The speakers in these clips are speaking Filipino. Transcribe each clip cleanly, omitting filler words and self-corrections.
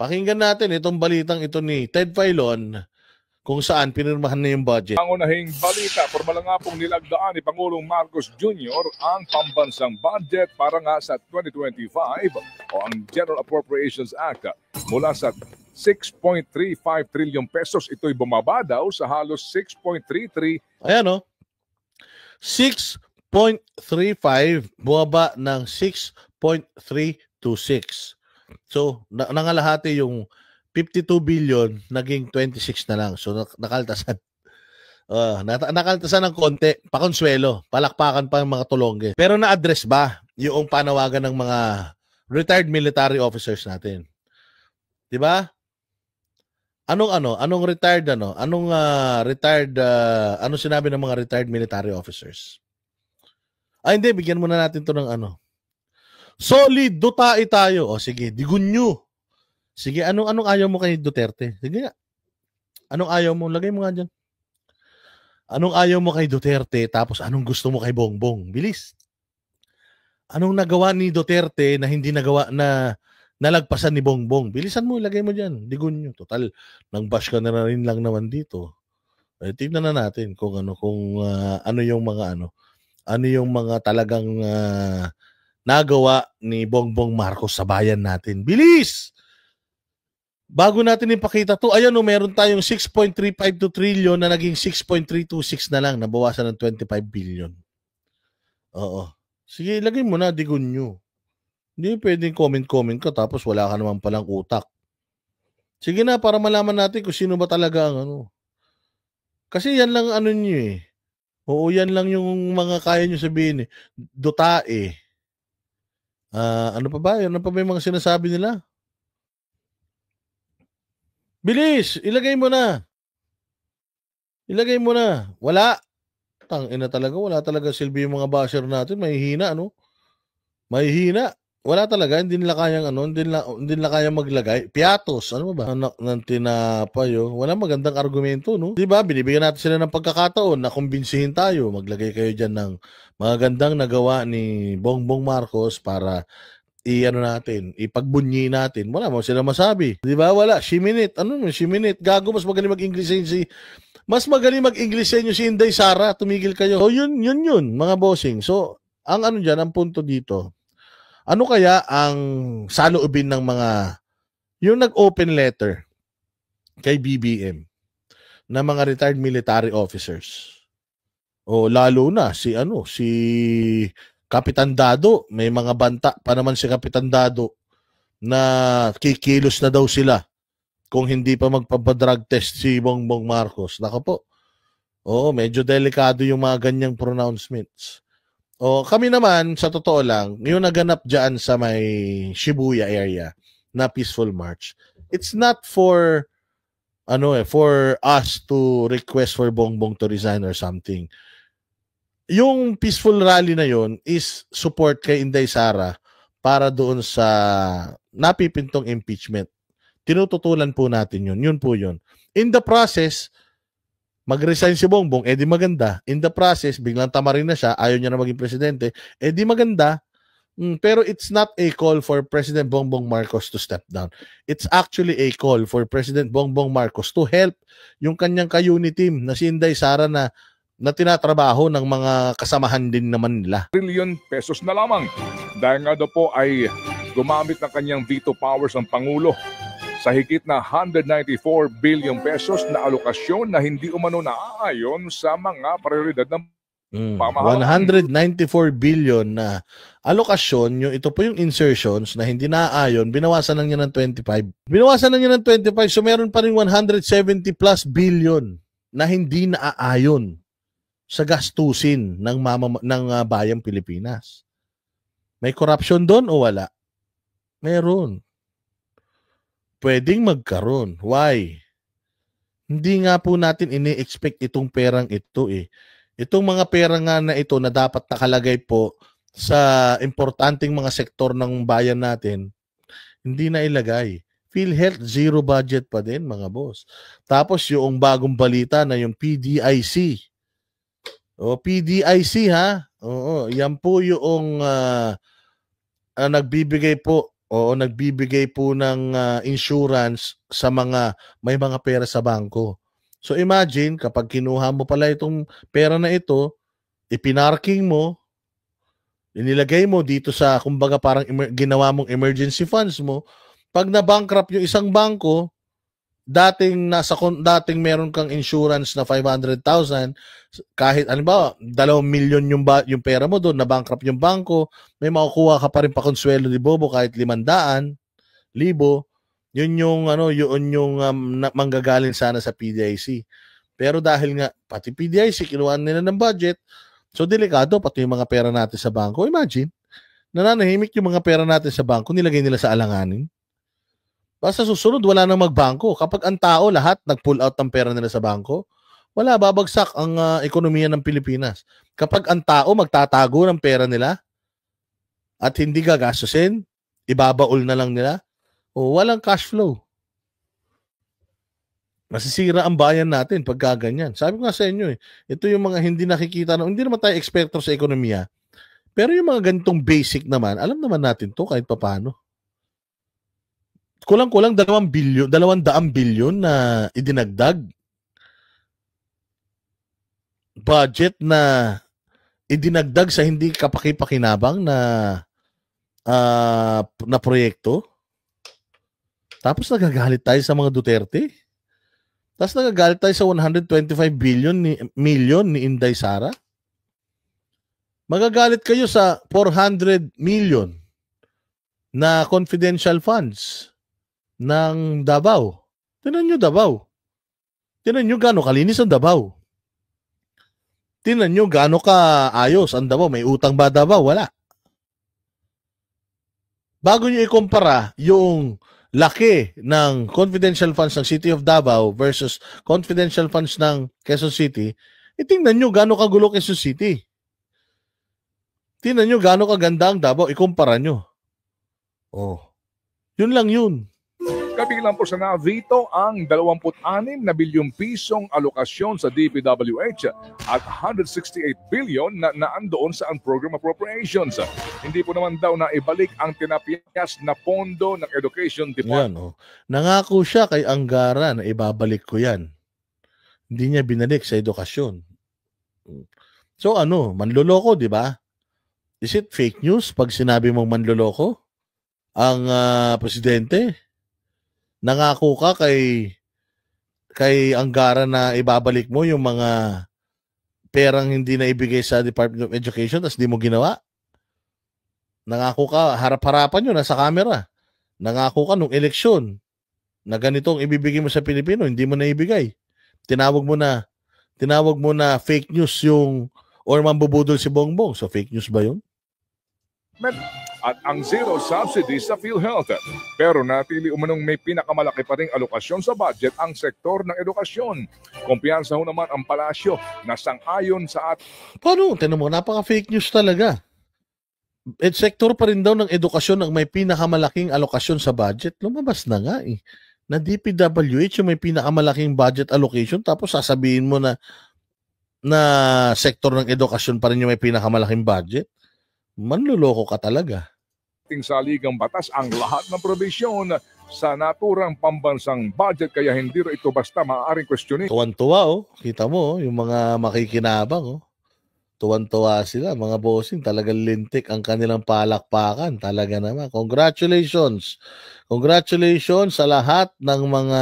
Pakinggan natin itong balitang ito ni Ted Filon kung saan pinirmahan na yung budget. Ang unahing balita, formal nga pong nilagdaan ni Pangulong Marcos Jr. ang pambansang budget para nga sa 2025 o ang General Appropriations Act mula sa 6.35 trillion pesos. Ito'y bumaba daw sa halos 6.33. Ayan o. 6.35 bumaba ng 6.326. So, nangalahati yung 52 billion, naging 26 na lang. So, nakaltasan. Nakaltasan ng konti, pakonsuelo, palakpakan pa ng mga tulongge. Pero na-address ba yung panawagan ng mga retired military officers natin? 'Di ba? Anong retired Anong retired ano sinabi ng mga retired military officers? Hindi, bigyan muna natin 'to ng solid dutai tayo. O sige, digunyo. Sige, anong ayaw mo kay Duterte? Sige nga. Anong ayaw mo? Lagay mo nga dyan. Anong ayaw mo kay Duterte, tapos anong gusto mo kay Bongbong? Bilis. Anong nagawa ni Duterte na hindi nagawa na nalagpasan ni Bongbong? Bilisan mo, ilagay mo dyan. Digunyo. Total, nang bash ka na rin lang naman dito. Tignan na natin kung ano yung mga talagang nagawa ni Bongbong Marcos sa bayan natin. Bilis! Bago natin ipakita to, ayan meron tayong 6.352 trillion na naging 6.326 na lang, nabawasan ng 25 billion. Oo. Sige, ilagay mo na, digunyo. Hindi pwedeng comment ka tapos wala ka naman palang utak. Sige na, para malaman natin kung sino ba talaga ang Kasi yan lang nyo eh. Oo, yan lang yung mga kaya nyo sabihin eh. Dutae. Ano pa ba? Ano pa ba yung mga sinasabi nila? Bilis! Ilagay mo na. Ilagay mo na. Wala. Tangina talaga. Wala talaga silbi yung mga basher natin. Mahihina, Mahihina. Wala talaga. Hindi nila kayang, hindi nila kayang maglagay. Piatos. Ano ba? Anak ng tinapay, Wala magandang argumento, no? Diba? Binibigyan natin sila ng pagkakataon na kumbinsihin tayo. Maglagay kayo dyan ng magandang nagawa ni Bongbong Marcos para ipagbunyi natin. Wala mo sila masabi. Di ba? Wala. Shiminit. Shiminit? Gago, mas magaling mag-English si Inday Sara. Tumigil kayo. So, yun, mga bossing. So, ang ang punto dito, ano kaya ang saloobin ng yung nag-open letter kay BBM na mga retired military officers? O lalo na si Kapitan Dado, may mga banta pa naman si Kapitan Dado na kikilos na daw sila kung hindi pa magpapadrug test si Bongbong Marcos. Nako po. Oo, medyo delikado yung mga ganyang pronouncements. Kami naman, sa totoo lang, yung naganap dyan sa may Shibuya area na peaceful march, it's not for for us to request for Bongbong to resign or something. Yung peaceful rally na yon is support kay Inday Sara para doon sa napipintong impeachment. Tinututulan po natin yun. Yun po yun. In the process, mag-resign si Bongbong, di maganda. In the process, biglang tamarin na siya, ayaw niya na maging presidente, di maganda. Pero it's not a call for President Bongbong Marcos to step down. It's actually a call for President Bongbong Marcos to help yung kanyang ka-unit team na si Inday Sara na tinatrabaho ng mga kasamahan din naman nila. Trillion pesos na lamang. Dahil nga daw po ay gumamit ng kanyang veto powers ang Pangulo sa higit na 194 billion pesos na alokasyon na hindi umano naaayon sa mga prioridad ng pamahalaan. 194 billion na alokasyon, ito po yung insertions na hindi naaayon, binawasan lang niya ng 25. Binawasan lang niya ng 25, so meron pa rin 170 plus billion na hindi naaayon sa gastusin ng bayang Pilipinas. May corruption doon o wala? Meron. Pwedeng magkaroon. Why? Hindi nga po natin ini-expect itong perang ito eh. Itong mga pera nga na ito na dapat nakalagay po sa importanteng mga sektor ng bayan natin, hindi na ilagay. PhilHealth, zero budget pa din, mga boss. Tapos yung bagong balita na yung PDIC. PDIC ha? Oo, yan po yung nagbibigay po Oo, nagbibigay po ng insurance sa may mga pera sa bangko. So imagine, kapag kinuha mo pala itong pera na ito, ipinarking mo, inilagay mo dito sa, kumbaga parang ginawa mong emergency funds mo, pag na-bankrupt yung isang bangko, dating meron kang insurance na 500,000, kahit ba 2 milyon yung pera mo doon, na bankrupt yung bangko, may makukuha ka pa rin pa konsuelo ni Bobo kahit 500,000. Yun yung manggagaling sana sa PDIC. Pero dahil nga pati PDIC kinuha nila ng budget, so delikado pati yung mga pera natin sa bangko. Imagine, nananahimik yung mga pera natin sa bangko, nilagay nila sa alanganin. Basta susunod, wala nang magbangko. Kapag ang tao lahat nag-pull out ng pera nila sa bangko, wala, babagsak ang ekonomiya ng Pilipinas. Kapag ang tao magtatago ng pera nila at hindi gagastusin, ibabaul na lang nila, o walang cash flow. Masisira ang bayan natin pag ganyan. Sabi ko nga sa inyo, ito yung mga hindi nakikita, hindi naman tayo eksperto sa ekonomiya, pero yung mga ganitong basic naman, alam naman natin to kahit papaano. Kulang-kulang 200 bilyon na idinagdag. Budget na idinagdag sa hindi kapaki-pakinabang na proyekto. Tapos nagagalit tayo sa mga Duterte. Tapos nagagalit tayo sa 125 million ni Inday Sara. Magagalit kayo sa 400 million na confidential funds ng Davao. Tingnan nyo Davao. Tingnan nyo gaano kalinis ang Davao. Tingnan nyo gaano kaayos ang Davao. May utang ba Davao? Wala. Bago nyo ikumpara yung laki ng confidential funds ng City of Davao versus confidential funds ng Quezon City, tingnan nyo gaano kagulo Quezon City. Tingnan nyo gaano kaganda ang Davao. Ikumpara nyo. Oh. Yun lang yun. Kabilang po sa navito ang 26 na bilyong pisong alokasyon sa DPWH at 168 billion na naandoon sa program appropriations. Hindi po naman daw na ibalik ang tinapyas na pondo ng Education Department. Yan, nangako siya kay Angara na ibabalik ko yan. Hindi niya binalik sa edukasyon. So manloloko, di ba? Is it fake news pag sinabi mong manloloko ang presidente? Nangako ka kay Angara na ibabalik mo yung mga perang hindi na ibigay sa Department of Education tapos di mo ginawa. Nangako ka, harap-harapan yun, nasa camera. Nangako ka nung eleksyon na ganitong ibibigay mo sa Pilipino, hindi mo na ibigay. Tinawag mo na fake news yung or mambubudol si Bongbong. So fake news ba yun? At ang zero subsidy sa PhilHealth. Pero natili umanong may pinakamalaki pa ring alokasyon sa budget ang sektor ng edukasyon. Kumpiyansa ho naman ang palasyo na sang-ayon sa Paano? Tinan mo, napaka-fake news talaga. Sektor pa rin daw ng edukasyon ang may pinakamalaking alokasyon sa budget. Lumabas na nga na DPWH yung may pinakamalaking budget allocation tapos sasabihin mo na sektor ng edukasyon pa rin yung may pinakamalaking budget. Manluloko ka talaga. Saligang batas ang lahat ng probisyon sa naturang pambansang budget kaya hindi ito basta maaaring questionin. Tuwan-tuwa kita mo yung mga makikinabang tuwan-tuwa sila, mga bossing, talagang lintik ang kanilang palakpakan, talaga naman. Congratulations sa lahat ng mga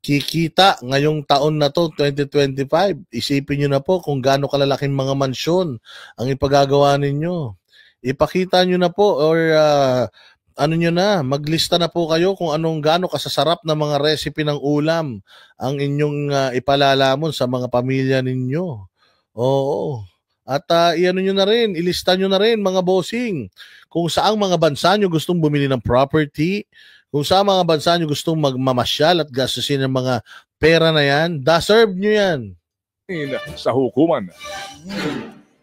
kikita ngayong taon na to, 2025. Isipin nyo na po kung gaano kalalaking mga mansyon ang ipagagawa ninyo. Ipakita nyo na po or maglista na po kayo kung gaano kasasarap na mga recipe ng ulam ang inyong ipalalamon sa mga pamilya ninyo. Oo. At nyo na rin, ilista nyo na rin mga bossing kung saang mga bansa nyo gustong bumili ng property, kung saang mga bansa nyo gustong magmamasyal at gastusin ng mga pera na yan, deserve nyo yan. Sa hukuman.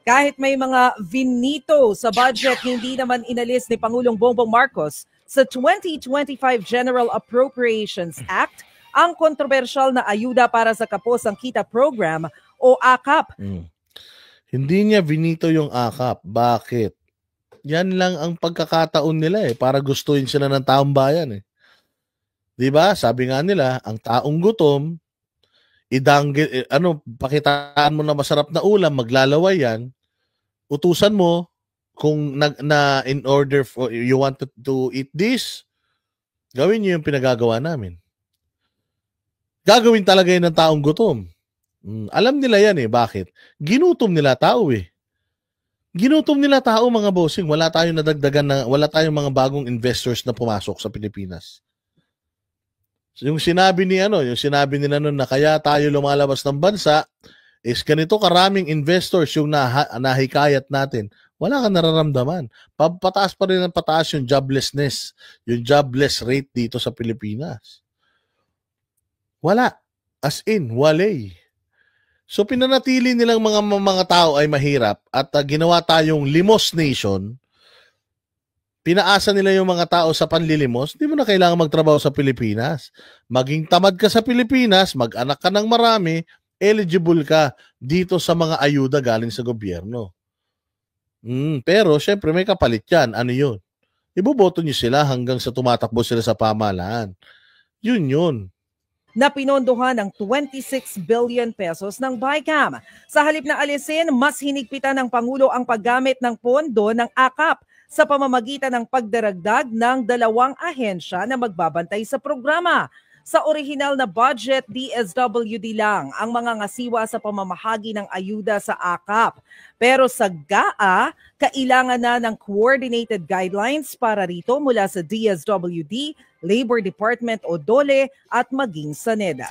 Kahit may mga vinito sa budget, hindi naman inalis ni Pangulong Bongbong Marcos sa 2025 General Appropriations Act ang kontrobersyal na ayuda para sa Kapos ang Kita Program o AKAP. Hindi niya vinito yung AKAP. Bakit? Yan lang ang pagkakataon nila para gustuin sila ng taong bayan 'Di ba? Sabi nga nila, ang taong gutom, pakitaan mo na masarap na ulam, maglalaway yan, utusan mo kung in order for you want to eat this, gawin niyo yung pinagagawa namin. Gagawin talaga yun ng taong gutom. Alam nila yan Bakit? Ginutom nila tao Ginutom nila tao mga bossing. Wala tayong wala tayong mga bagong investors na pumasok sa Pilipinas. Yung sinabi nila noon na kaya tayo lumalabas ng bansa is ganito karaming investors yung nahikayat natin. Wala kang nararamdaman. Pataas pa rin ng pataas yung joblessness, yung jobless rate dito sa Pilipinas. Wala. As in, walay. So pinanatili nilang mga tao ay mahirap at ginawa tayong limos nation. Pinaasa nila yung mga tao sa panlilimos, hindi mo na kailangan magtrabaho sa Pilipinas. Maging tamad ka sa Pilipinas, mag-anak ka ng marami, eligible ka dito sa mga ayuda galing sa gobyerno. Pero syempre may kapalit yan. Ano yun? Iboboto nyo sila hanggang sa tumatakbo sila sa pamahalaan. Yun. Na pinondohan ng 26 billion pesos ng BICAM. Sa halip na alisin, mas hinigpitan ng Pangulo ang paggamit ng pondo ng AKAP sa pamamagitan ng pagdaragdag ng 2 ahensya na magbabantay sa programa. Sa orihinal na budget, DSWD lang ang mga ngasiwa sa pamamahagi ng ayuda sa AKAP. Pero sa GAA, kailangan na ng coordinated guidelines para rito mula sa DSWD, Labor Department o DOLE at maging sa NEDA.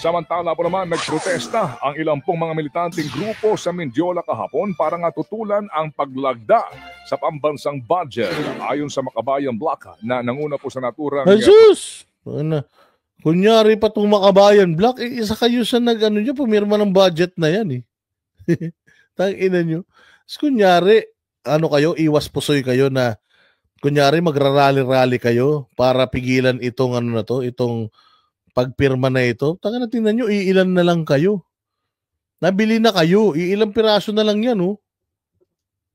Samantala po naman, nagprotesta ang ilang pong mga militanteng grupo sa Mindiola kahapon para nga tutulan ang paglagda sa pambansang budget. Ayon sa Makabayan Block na nanguna po sa naturang... Jesus! Kunyari pa itong Makabayan Block, isa kayo sa pumirma ng budget na yan Tangina nyo. Kunyari, iwas pusoy kayo na kunyari magrarally-rally kayo para pigilan itong itong pagpirma na ito. Tanga na, tingnan nyo, iilan na lang kayo. Nabili na kayo, iilang piraso na lang yan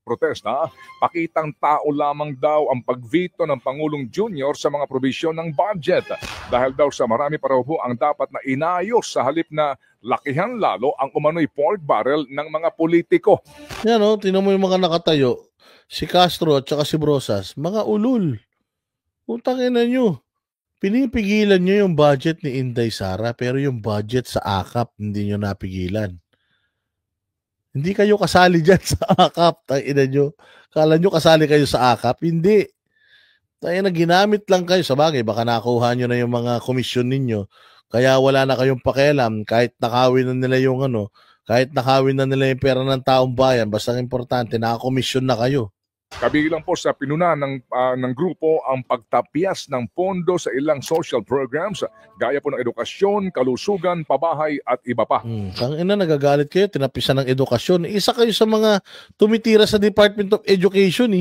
Protesta, pakitang tao lamang daw ang pagveto ng Pangulong Junior sa mga probisyon ng budget. Dahil daw sa marami pa raw ang dapat na inayos sa halip na lakihan lalo ang umano'y pork barrel ng mga politiko. Yan tingnan mo yung mga nakatayo. Si Castro at saka si Brosas, mga ulul. Utangin na nyo. Pinipigilan nyo yung budget ni Inday Sara, pero yung budget sa AKAP, hindi nyo napigilan. Hindi kayo kasali dyan sa AKAP. Tangina nyo. Kala nyo kasali kayo sa AKAP? Hindi. Tangina, ginamit lang kayo. Sabagay, baka nakuha nyo na yung mga komisyon ninyo. Kaya wala na kayong pakialam. Kahit nakawin na nila yung kahit nakawin na nila yung pera ng taong bayan, basta importante, nakakomisyon na kayo. Kabilang po sa pinuna ng grupo ang pagtapyas ng pondo sa ilang social programs gaya po ng edukasyon, kalusugan, pabahay at iba pa. Tangina, nagagalit kayo, tinapisan ng edukasyon. Isa kayo sa mga tumitira sa Department of Education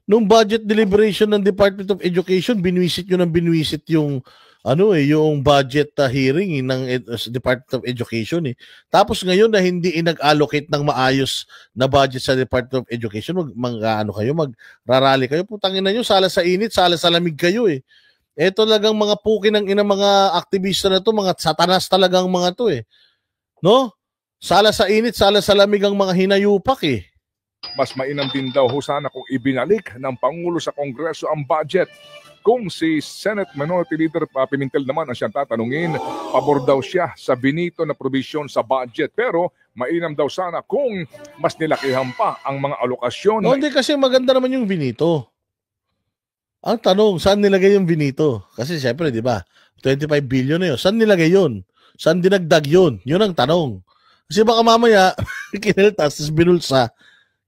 Nung budget deliberation ng Department of Education, binwisit yung yung budget hearing ng Department of Education Tapos ngayon na hindi inag-allocate ng maayos na budget sa Department of Education, magrarally kayo. Putangin na nyo, sala sa init, sala sa lamig kayo Ito talagang mga puki ng mga aktivista na to, mga satanas talagang mga to No? Sala sa init, sala sa lamig ang mga hinayupak Mas mainam din daw sana kung ibinalik ng Pangulo sa Kongreso ang budget. Kung si Senate Minority Leader Pimentel naman ang siyang tatanungin, pabor daw siya sa binito na probisyon sa budget. Pero mainam daw sana kung mas nilakihan pa ang mga alokasyon. Hindi kasi maganda naman yung binito. Ang tanong, saan nilagay yung binito? Kasi siyempre, di ba, 25 billion na yun. Saan nilagay yun? Saan dinagdag yun? Yun ang tanong. Kasi baka mamaya, kineltas, binulsa.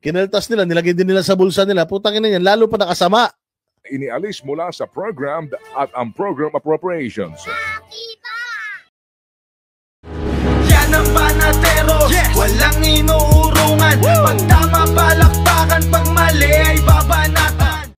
Kineltas nila, nilagay din nila sa bulsa nila. Putangin na yan, lalo pa nakasama. Inialis mula sa program at ang program appropriations.